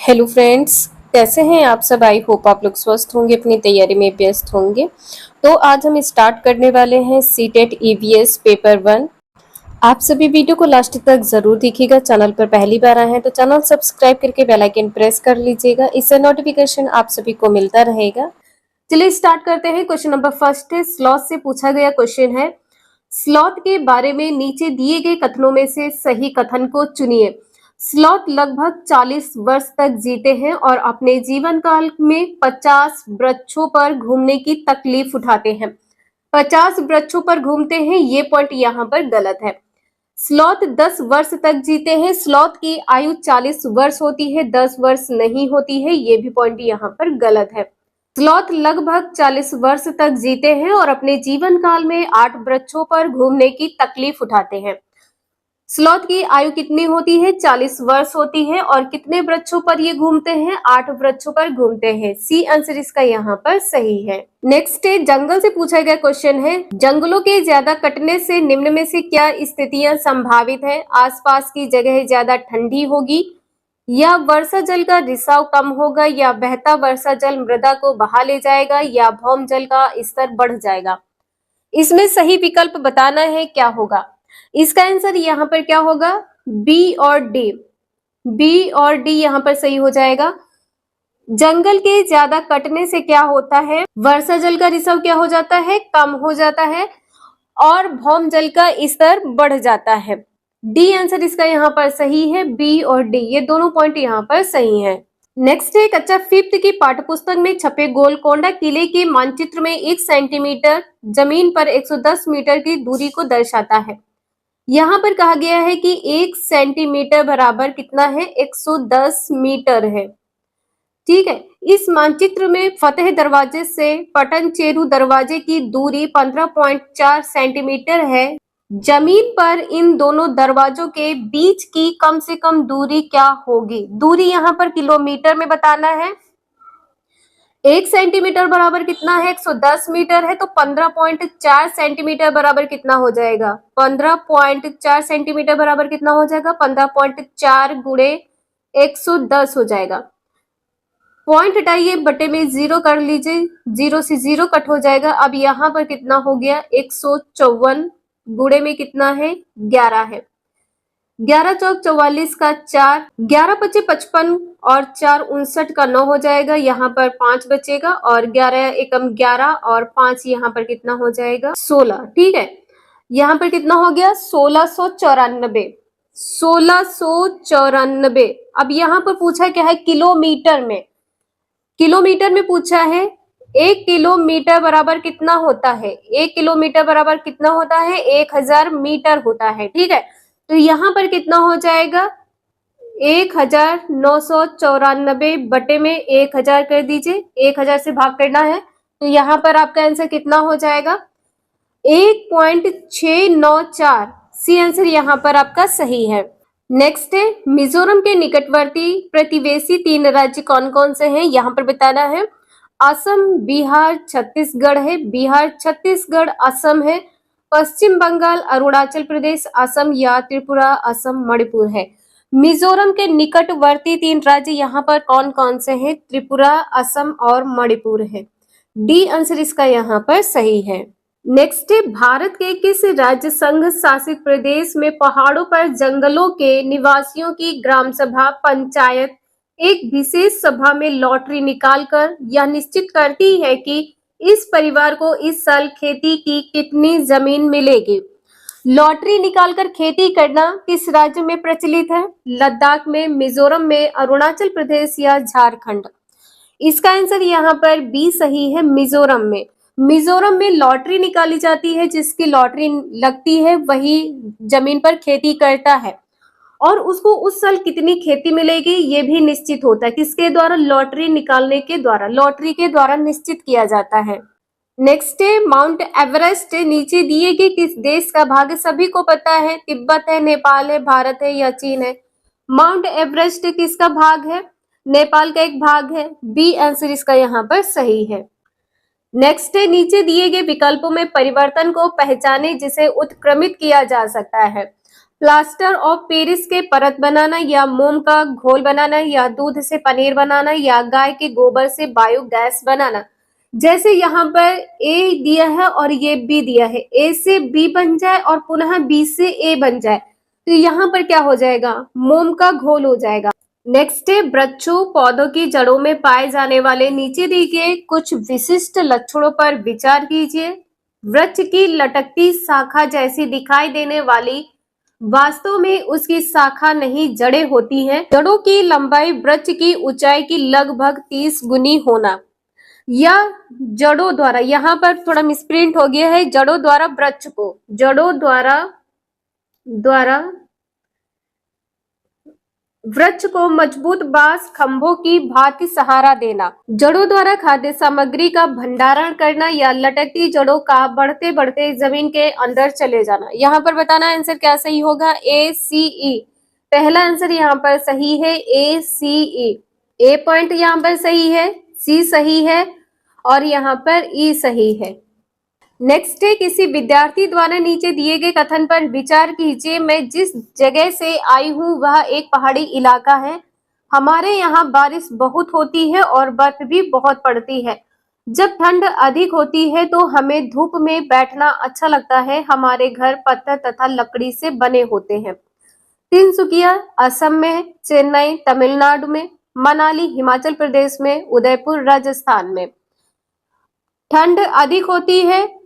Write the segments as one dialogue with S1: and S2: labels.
S1: Hello friends, कैसे हैं आप सब। आई होप आप लोग स्वस्थ होंगे, अपनी तैयारी में व्यस्त होंगे। तो आज हम स्टार्ट करने वाले हैं सीटेट ईवीएस पेपर 1। आप सभी वीडियो को लास्ट तक जरूर देखिएगा। चैनल पर पहली बार आए हैं तो चैनल सब्सक्राइब करके बेल आइकन प्रेस कर लीजिएगा, इससे नोटिफिकेशन आप सभी को मिलता रहेगा। चलिए स्टार्ट करते हैं। क्वेश्चन नंबर फर्स्ट है, स्लॉथ से पूछा गया क्वेश्चन है। स्लॉथ के बारे में नीचे दिए गए कथनों में से सही कथन को चुनिए। स्लॉथ लगभग 40 वर्ष तक जीते हैं और अपने जीवन काल में 50 वृक्षों पर घूमने की तकलीफ उठाते हैं। 50 वृक्षों पर घूमते हैं, ये पॉइंट यहाँ पर गलत है। स्लॉथ 10 वर्ष तक जीते हैं। स्लॉथ की आयु 40 वर्ष होती है, 10 वर्ष नहीं होती है, ये भी पॉइंट यहाँ पर गलत है। स्लॉथ लगभग 40 वर्ष तक जीते हैं और अपने जीवन काल में 8 वृक्षों पर घूमने की तकलीफ उठाते हैं। स्लॉथ की आयु कितनी होती है? 40 वर्ष होती है। और कितने वृक्षों पर ये घूमते हैं? 8 वृक्षों पर घूमते हैं। सी आंसर इसका यहाँ पर सही है। नेक्स्ट है, जंगल से पूछा गया क्वेश्चन है। जंगलों के ज्यादा कटने से निम्न में से क्या स्थितियां संभावित है? आसपास की जगह ज्यादा ठंडी होगी, या वर्षा जल का रिसाव कम होगा, या बहता वर्षा जल मृदा को बहा ले जाएगा, या भौम जल का स्तर बढ़ जाएगा। इसमें सही विकल्प बताना है, क्या होगा इसका आंसर? यहाँ पर क्या होगा? बी और डी। बी और डी यहाँ पर सही हो जाएगा। जंगल के ज्यादा कटने से क्या होता है? वर्षा जल का रिसाव क्या हो जाता है? कम हो जाता है और भौम जल का स्तर बढ़ जाता है। डी आंसर इसका यहाँ पर सही है। बी और डी ये दोनों पॉइंट यहाँ पर सही है। नेक्स्ट है, कक्षा 5th की पाठ्यपुस्तक में छपे गोलकोंडा किले के मानचित्र में 1 सेंटीमीटर जमीन पर 110 मीटर की दूरी को दर्शाता है। यहाँ पर कहा गया है कि 1 सेंटीमीटर बराबर कितना है? 110 मीटर है। ठीक है। इस मानचित्र में फतेह दरवाजे से पटन चेरू दरवाजे की दूरी 15.4 सेंटीमीटर है। जमीन पर इन दोनों दरवाजों के बीच की कम से कम दूरी क्या होगी? दूरी यहाँ पर किलोमीटर में बताना है। 1 सेंटीमीटर बराबर कितना है? 110 मीटर है, तो 15.4 सेंटीमीटर बराबर कितना हो जाएगा? 15.4 सेंटीमीटर बराबर कितना हो जाएगा? 15.4 गुणे 110 हो जाएगा। पॉइंट हटाइए, बटे में 0 कर लीजिए, 0 से 0 कट हो जाएगा। अब यहाँ पर कितना हो गया? 154 गुणे में कितना है? 11 है। 11 चौक 44 का 4, 11 पचे 55 और 4 59 का 9 हो जाएगा। यहाँ पर 5 बचेगा और 11 एकम 11 और 5 यहाँ पर कितना हो जाएगा? 16। ठीक है। यहाँ पर कितना हो गया? 1694। 1694। अब यहाँ पर पूछा क्या है? किलोमीटर में। किलोमीटर में पूछा है। 1 किलोमीटर बराबर कितना होता है? 1 किलोमीटर बराबर कितना होता है? 1000 मीटर होता है। ठीक है। तो यहाँ पर कितना हो जाएगा? 1994 बटे में 1000 कर दीजिए। 1000 से भाग करना है, तो यहाँ पर आपका आंसर कितना हो जाएगा? 1.694। सी आंसर यहाँ पर आपका सही है। नेक्स्ट है, मिजोरम के निकटवर्ती प्रतिवेशी 3 राज्य कौन कौन से हैं? यहाँ पर बताना है। असम, बिहार, छत्तीसगढ़ है। बिहार, छत्तीसगढ़, असम है। पश्चिम बंगाल, अरुणाचल प्रदेश, असम या त्रिपुरा, असम, मणिपुर है। मिजोरम के निकटवर्ती 3 राज्य यहाँ पर कौन कौन से हैं? त्रिपुरा, असम और मणिपुर है। डी आंसर इसका यहाँ पर सही है। नेक्स्ट है, भारत के किस राज्य संघ शासित प्रदेश में पहाड़ों पर जंगलों के निवासियों की ग्राम सभा पंचायत एक विशेष सभा में लॉटरी निकालकर यह निश्चित करती है कि इस परिवार को इस साल खेती की कितनी जमीन मिलेगी? लॉटरी निकालकर खेती करना किस राज्य में प्रचलित है? लद्दाख में, मिजोरम में, अरुणाचल प्रदेश या झारखंड? इसका आंसर यहाँ पर बी सही है, मिजोरम में। मिजोरम में लॉटरी निकाली जाती है, जिसकी लॉटरी लगती है वही जमीन पर खेती करता है और उसको उस साल कितनी खेती मिलेगी ये भी निश्चित होता है। किसके द्वारा? लॉटरी निकालने के द्वारा, लॉटरी के द्वारा निश्चित किया जाता है। नेक्स्ट है, माउंट एवरेस्ट नीचे दिए गए किस देश का भाग है? सभी को पता है, तिब्बत है, नेपाल है, भारत है या चीन है। माउंट एवरेस्ट किसका भाग है? नेपाल का एक भाग है। बी आंसर इसका यहाँ पर सही है। नेक्स्ट है, नीचे दिए गए विकल्पों में परिवर्तन को पहचाने जिसे उत्क्रमित किया जा सकता है। प्लास्टर ऑफ पेरिस के परत बनाना, या मोम का घोल बनाना, या दूध से पनीर बनाना, या गाय के गोबर से बायोगैस बनाना। जैसे यहाँ पर ए दिया है और ये बी दिया है, ए से बी बन जाए और पुनः बी से ए बन जाए, तो यहाँ पर क्या हो जाएगा, मोम का घोल हो जाएगा। नेक्स्ट है वृक्षों पौधों की जड़ों में पाए जाने वाले नीचे दिए गए कुछ विशिष्ट लक्षणों पर विचार कीजिए। वृक्ष की लटकती शाखा जैसी दिखाई देने वाली, वास्तव में उसकी शाखा नहीं जड़ें होती हैं। जड़ों की लंबाई वृक्ष की ऊंचाई की लगभग 30 गुनी होना, या जड़ों द्वारा, यहाँ पर थोड़ा मिसप्रिंट हो गया है, जड़ों द्वारा वृक्ष को, जड़ों द्वारा वृक्ष को मजबूत बांस खंभों की भांति सहारा देना। जड़ों द्वारा खाद्य सामग्री का भंडारण करना, या लटकती जड़ों का बढ़ते बढ़ते जमीन के अंदर चले जाना। यहाँ पर बताना आंसर क्या सही होगा, ए सी ई। पहला आंसर यहाँ पर सही है, ए सी ई। ए पॉइंट यहाँ पर सही है, सी सही है और यहाँ पर ई सही है। नेक्स्ट है किसी विद्यार्थी द्वारा नीचे दिए गए कथन पर विचार कीजिए। मैं जिस जगह से आई हूँ वह एक पहाड़ी इलाका है। हमारे यहाँ बारिश बहुत होती है और बर्फ भी बहुत पड़ती है। जब ठंड अधिक होती है तो हमें धूप में बैठना अच्छा लगता है। हमारे घर पत्थर तथा लकड़ी से बने होते हैं। तिनसुकिया असम में, चेन्नई तमिलनाडु में, मनाली हिमाचल प्रदेश में, उदयपुर राजस्थान में। ठंड अधिक होती है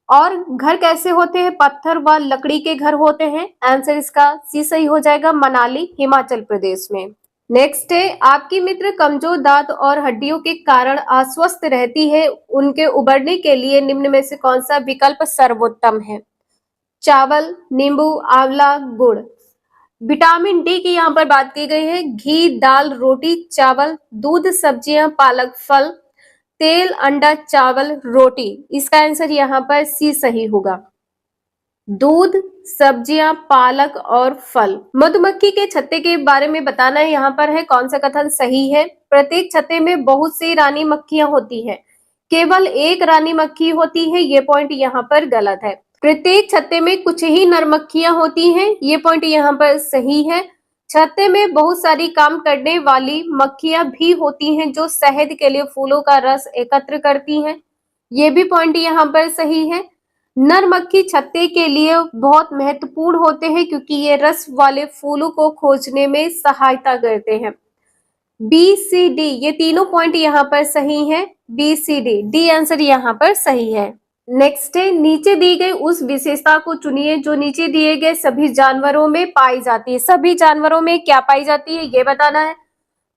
S1: और घर कैसे होते हैं, पत्थर व लकड़ी के घर होते हैं। आंसर इसका सी सही हो जाएगा, मनाली हिमाचल प्रदेश में। नेक्स्ट है आपकी मित्र कमजोर दांत और हड्डियों के कारण अस्वस्थ रहती है। उनके उबरने के लिए निम्न में से कौन सा विकल्प सर्वोत्तम है? चावल, नींबू, आंवला, गुड़। विटामिन डी की यहाँ पर बात की गई है। घी, दाल, रोटी, चावल, दूध, सब्जियां, पालक, फल, तेल, अंडा, चावल, रोटी। इसका आंसर यहाँ पर सी सही होगा। दूध, सब्जियां, पालक और फल। मधुमक्खी के छत्ते के बारे में बताना है यहाँ पर है, कौन सा कथन सही है? प्रत्येक छत्ते में बहुत सी रानी मक्खियां होती है, केवल एक रानी मक्खी होती है। ये पॉइंट यहाँ पर गलत है। प्रत्येक छत्ते में कुछ ही नर मक्खियां होती हैं। ये पॉइंट यहाँ पर सही है। छत्ते में बहुत सारी काम करने वाली मक्खियां भी होती हैं जो शहद के लिए फूलों का रस एकत्र करती हैं। ये भी पॉइंट यहाँ पर सही है। नर मक्खी छत्ते के लिए बहुत महत्वपूर्ण होते हैं क्योंकि ये रस वाले फूलों को खोजने में सहायता करते हैं। बी सी डी ये तीनों पॉइंट यहाँ पर सही हैं। B C D, D answer यहाँ पर सही है। नेक्स्ट है नीचे दी गई उस विशेषता को चुनिए जो नीचे दिए गए सभी जानवरों में पाई जाती है। सभी जानवरों में क्या पाई जाती है ये बताना है।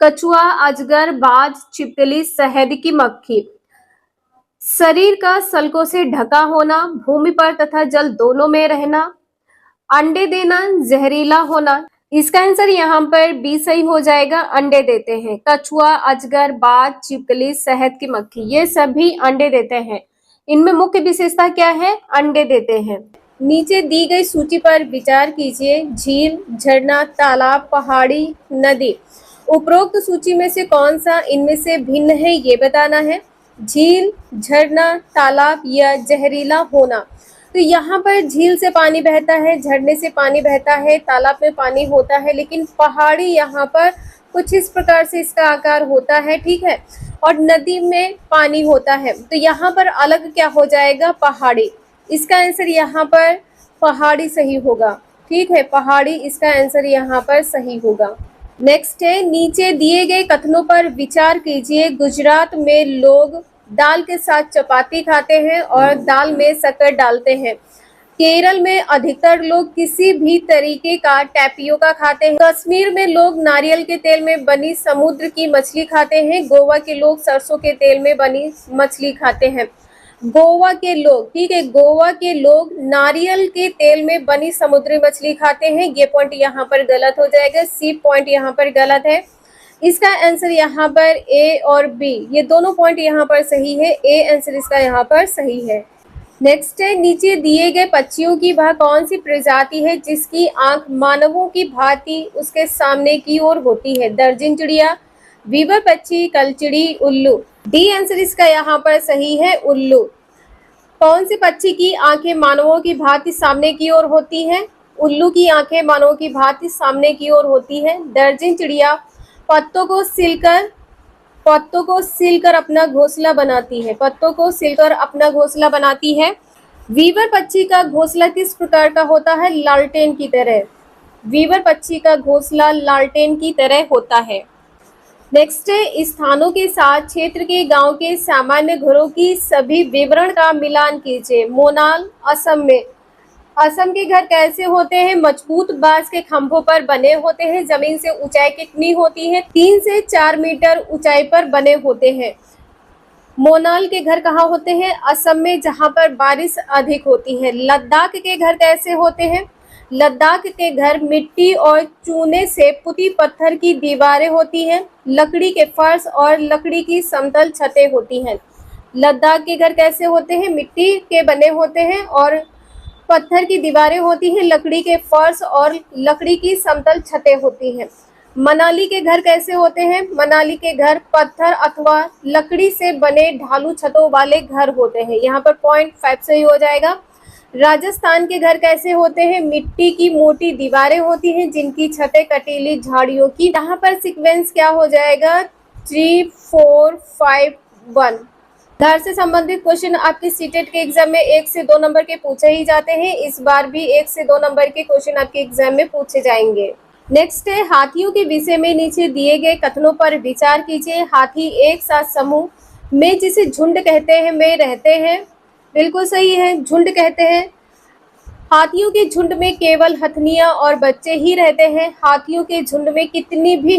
S1: कछुआ, अजगर, बाज, छिपकली, शहद की मक्खी। शरीर का सल्कों से ढका होना, भूमि पर तथा जल दोनों में रहना, अंडे देना, जहरीला होना। इसका आंसर यहाँ पर बी सही हो जाएगा, अंडे देते हैं। कछुआ, अजगर, बाज, छिपकली, शहद की मक्खी ये सभी अंडे देते हैं। इनमें मुख्य विशेषता क्या है? अंडे देते हैं। नीचे दी गई सूची पर विचार कीजिए। झील, झरना, तालाब, पहाड़ी, नदी। उपरोक्त सूची में से कौन सा इनमें से भिन्न है ये बताना है। झील, झरना, तालाब या जहरीला होना। तो यहाँ पर झील से पानी बहता है, झरने से पानी बहता है, तालाब में पानी होता है, लेकिन पहाड़ी यहाँ पर कुछ इस प्रकार से इसका आकार होता है, ठीक है, और नदी में पानी होता है। तो यहाँ पर अलग क्या हो जाएगा? पहाड़ी। इसका आंसर यहाँ पर पहाड़ी सही होगा, ठीक है, पहाड़ी इसका आंसर यहाँ पर सही होगा। नेक्स्ट है नीचे दिए गए कथनों पर विचार कीजिए। गुजरात में लोग दाल के साथ चपाती खाते हैं और दाल में शक्कर डालते हैं। केरल में अधिकतर लोग किसी भी तरीके का टैपियोका खाते हैं। कश्मीर में लोग नारियल के तेल में बनी समुद्र की मछली खाते हैं। गोवा के लोग सरसों के तेल में बनी मछली खाते हैं। गोवा के लोग, ठीक है, गोवा के लोग नारियल के तेल में बनी समुद्री मछली खाते हैं। ये पॉइंट यहाँ पर गलत हो जाएगा, सी पॉइंट यहाँ पर गलत है। इसका आंसर यहाँ पर ए और बी ये दोनों पॉइंट यहाँ पर सही है। ए आंसर इसका यहाँ पर सही है। नेक्स्ट है नीचे दिए गए पक्षियों की वह कौन सी प्रजाति है जिसकी आंख मानवों की भांति उसके सामने की ओर होती है? दर्जन चिड़िया, वीवर पक्षी, कलचिड़ी, उल्लू। डी आंसर इसका यहाँ पर सही है, उल्लू। कौन से पक्षी की आंखें मानवों की भांति सामने की ओर होती हैं? उल्लू की आंखें मानव की भांति सामने की ओर होती है। दर्जन चिड़िया पत्तों को सीलकर अपना घोंसला बनाती है। पत्तों को सीलकर अपना घोंसला बनाती है। वीवर पक्षी का घोंसला किस प्रकार का होता है? लालटेन की तरह। वीवर पक्षी का घोंसला लालटेन की तरह होता है। नेक्स्ट है, स्थानों के साथ क्षेत्र के गांव के सामान्य घरों की सभी विवरण का मिलान कीजिए। मोनाल, असम में। असम के घर कैसे होते हैं? मजबूत बांस के खंभों पर बने होते हैं। जमीन से ऊंचाई कितनी होती है? 3 से 4 मीटर ऊंचाई पर बने होते हैं। मोनाल के घर कहाँ होते हैं? असम में, जहाँ पर बारिश अधिक होती है। लद्दाख के घर कैसे होते हैं? लद्दाख के घर मिट्टी और चूने से पुती पत्थर की दीवारें होती हैं। लकड़ी के फर्श और लकड़ी की समतल छतें होती हैं। लद्दाख के घर कैसे होते हैं? मिट्टी के बने होते हैं और पत्थर की दीवारें होती हैं, लकड़ी के फर्श और लकड़ी की समतल छतें होती हैं। मनाली के घर कैसे होते हैं? मनाली के घर पत्थर अथवा लकड़ी से बने ढालू छतों वाले घर होते हैं। यहाँ पर पॉइंट 5 सही हो जाएगा। राजस्थान के घर कैसे होते हैं? मिट्टी की मोटी दीवारें होती हैं जिनकी छतें कटीली झाड़ियों की। यहाँ पर सीक्वेंस क्या हो जाएगा? 3, 4, 5, 1। घर से संबंधित क्वेश्चन आपके सीटेट के एग्जाम में 1 से 2 नंबर के पूछे ही जाते हैं। इस बार भी 1 से 2 नंबर के क्वेश्चन आपके एग्जाम में पूछे जाएंगे। नेक्स्ट है, हाथियों के विषय में नीचे दिए गए कथनों पर विचार कीजिए। हाथी एक साथ समूह में, जिसे झुंड कहते हैं, में रहते हैं। बिल्कुल सही है, झुंड कहते हैं। हाथियों के झुंड में केवल हथनियां और बच्चे ही रहते हैं। हाथियों के झुंड में कितनी भी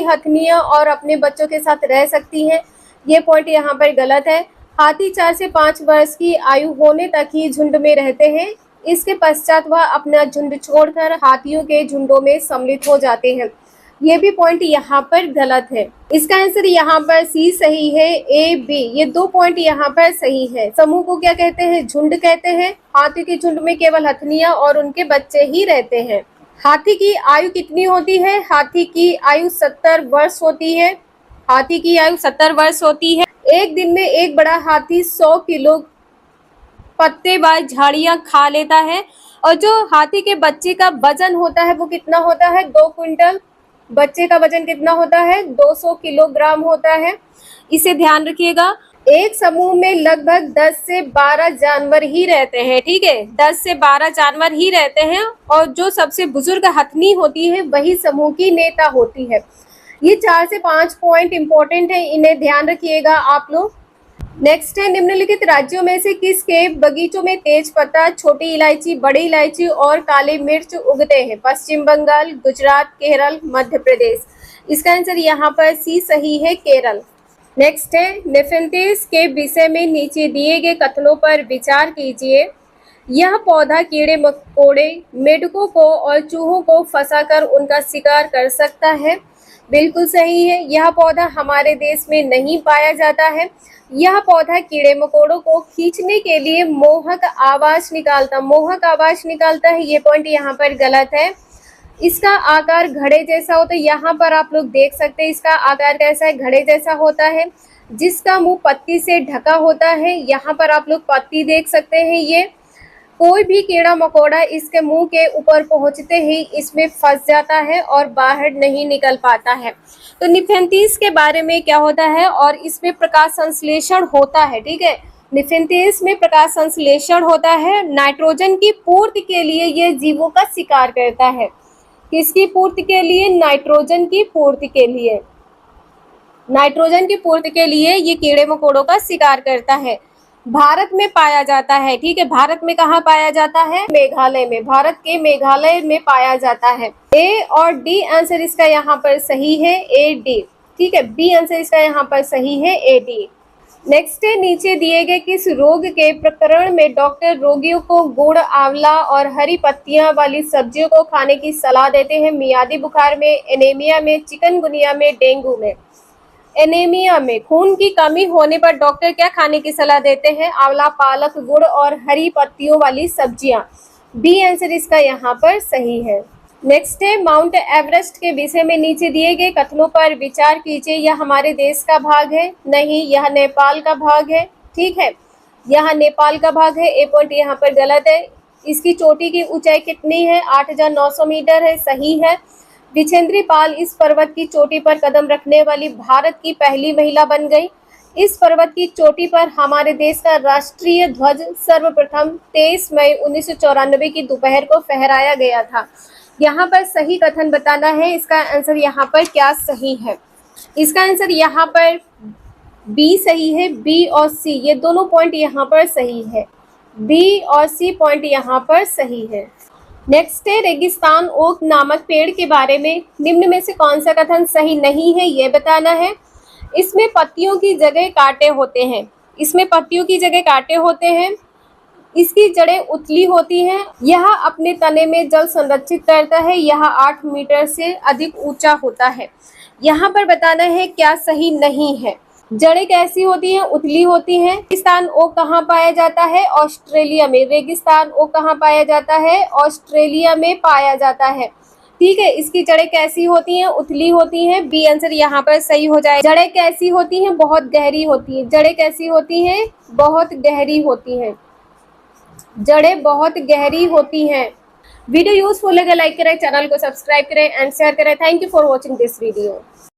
S1: हथनियां और अपने बच्चों के साथ रह सकती हैं। ये पॉइंट यहाँ पर गलत है। हाथी 4 से 5 वर्ष की आयु होने तक ही झुंड में रहते हैं। इसके पश्चात वह अपना झुंड छोड़कर हाथियों के झुंडों में सम्मिलित हो जाते हैं। ये भी पॉइंट यहाँ पर गलत है। इसका आंसर यहाँ पर सी सही है, ए बी, ये 2 पॉइंट यहाँ पर सही है। समूह को क्या कहते हैं? झुंड कहते हैं। हाथी के झुंड में केवल हथनियां और उनके बच्चे ही रहते हैं। हाथी की आयु कितनी होती है? हाथी की आयु 70 वर्ष होती है। हाथी की आयु 70 वर्ष होती है। एक दिन में एक बड़ा हाथी 100 किलो पत्तेदार झाड़ियां खा लेता है और जो हाथी के बच्चे का वजन होता है वो कितना होता है? 2 क्विंटल। बच्चे का वजन कितना होता है? 200 किलोग्राम होता है। इसे ध्यान रखिएगा। एक समूह में लगभग 10 से 12 जानवर ही रहते हैं। ठीक है, 10 से 12 जानवर ही रहते हैं और जो सबसे बुजुर्ग हथनी होती है वही समूह की नेता होती है। ये 4 से 5 पॉइंट इंपॉर्टेंट है, इन्हें ध्यान रखिएगा आप लोग। नेक्स्ट है, निम्नलिखित राज्यों में से किसके बगीचों में तेज पत्ता, छोटी इलायची, बड़ी इलायची और काली मिर्च उगते हैं? पश्चिम बंगाल, गुजरात, केरल, मध्य प्रदेश। इसका आंसर यहाँ पर सी सही है, केरल। नेक्स्ट है, नेफेंथिस के विषय में नीचे दिए गए कथनों पर विचार कीजिए। यह पौधा कीड़े मकोड़े, मेढकों को और चूहों को फंसाकर उनका शिकार कर सकता है। बिल्कुल सही है, यह पौधा हमारे देश में नहीं पाया जाता है। यह पौधा कीड़े मकोड़ों को खींचने के लिए मोहक आवाज निकालता है। ये पॉइंट यहाँ पर गलत है। इसका आकार घड़े जैसा होता है। यहाँ पर आप लोग देख सकते हैं इसका आकार कैसा है, घड़े जैसा होता है, जिसका मुंह पत्ती से ढका होता है। यहाँ पर आप लोग पत्ती देख सकते हैं। ये कोई भी कीड़ा मकोड़ा इसके मुंह के ऊपर पहुंचते ही इसमें फंस जाता है और बाहर नहीं निकल पाता है। तो निफेंथिस के बारे में क्या होता है, और इसमें प्रकाश संश्लेषण होता है। ठीक है, निफेंथिस में प्रकाश संश्लेषण होता है। नाइट्रोजन की पूर्ति के लिए यह जीवों का शिकार करता है। किसकी पूर्ति के लिए? नाइट्रोजन की पूर्ति के लिए। नाइट्रोजन की पूर्ति के लिए ये कीड़े मकोड़ों का शिकार करता है। भारत में पाया जाता है। ठीक है, भारत में कहाँ पाया जाता है? मेघालय में। भारत के मेघालय में पाया जाता है। ए और डी आंसर इसका यहाँ पर सही है, ए डी। ठीक है, बी आंसर इसका यहाँ पर सही है, ए डी। नेक्स्ट है, नीचे दिए गए किस रोग के प्रकरण में डॉक्टर रोगियों को गुड़, आंवला और हरी पत्तियां वाली सब्जियों को खाने की सलाह देते हैं? मियादी बुखार में, एनीमिया में, चिकनगुनिया में, डेंगू में। एनीमिया में खून की कमी होने पर डॉक्टर क्या खाने की सलाह देते हैं? आंवला, पालक, गुड़ और हरी पत्तियों वाली सब्जियां। बी आंसर इसका यहाँ पर सही है। नेक्स्ट है, माउंट एवरेस्ट के विषय में नीचे दिए गए कथनों पर विचार कीजिए। यह हमारे देश का भाग है? नहीं, यह नेपाल का भाग है। ठीक है, यह नेपाल का भाग है। ए पॉइंट यहाँ पर गलत है। इसकी चोटी की ऊंचाई कितनी है? 8,900 मीटर है, सही है। विछेंद्री पाल इस पर्वत की चोटी पर कदम रखने वाली भारत की पहली महिला बन गई। इस पर्वत की चोटी पर हमारे देश का राष्ट्रीय ध्वज सर्वप्रथम 23 मई 1994 की दोपहर को फहराया गया था। यहाँ पर सही कथन बताना है। इसका आंसर यहाँ पर क्या सही है? इसका आंसर यहाँ पर बी सही है। बी और सी ये दोनों पॉइंट यहाँ पर सही है। बी और सी पॉइंट यहाँ पर सही है। नेक्स्ट है, रेगिस्तान ओक नामक पेड़ के बारे में निम्न में से कौन सा कथन सही नहीं है, ये बताना है। इसमें पत्तियों की जगह कांटे होते हैं। इसमें पत्तियों की जगह कांटे होते हैं। इसकी जड़ें उथली होती हैं। यह अपने तने में जल संरक्षित करता है। यह 8 मीटर से अधिक ऊंचा होता है। यहाँ पर बताना है क्या सही नहीं है। जड़ें कैसी होती हैं? उथली होती हैं। रेगिस्तान ओक कहाँ पाया जाता है? ऑस्ट्रेलिया में। रेगिस्तान ओक कहाँ पाया जाता है? ऑस्ट्रेलिया में पाया जाता है। ठीक है, इसकी जड़ें कैसी होती हैं? उथली होती हैं। बी आंसर यहाँ पर सही हो जाए। जड़ें कैसी होती हैं? बहुत गहरी होती हैं। जड़ें कैसी होती हैं? बहुत गहरी होती हैं। जड़ें बहुत गहरी होती हैं। वीडियो यूजफुल लगे लाइक करें, चैनल को सब्सक्राइब करें एंड शेयर करें। Thank you for watching this video.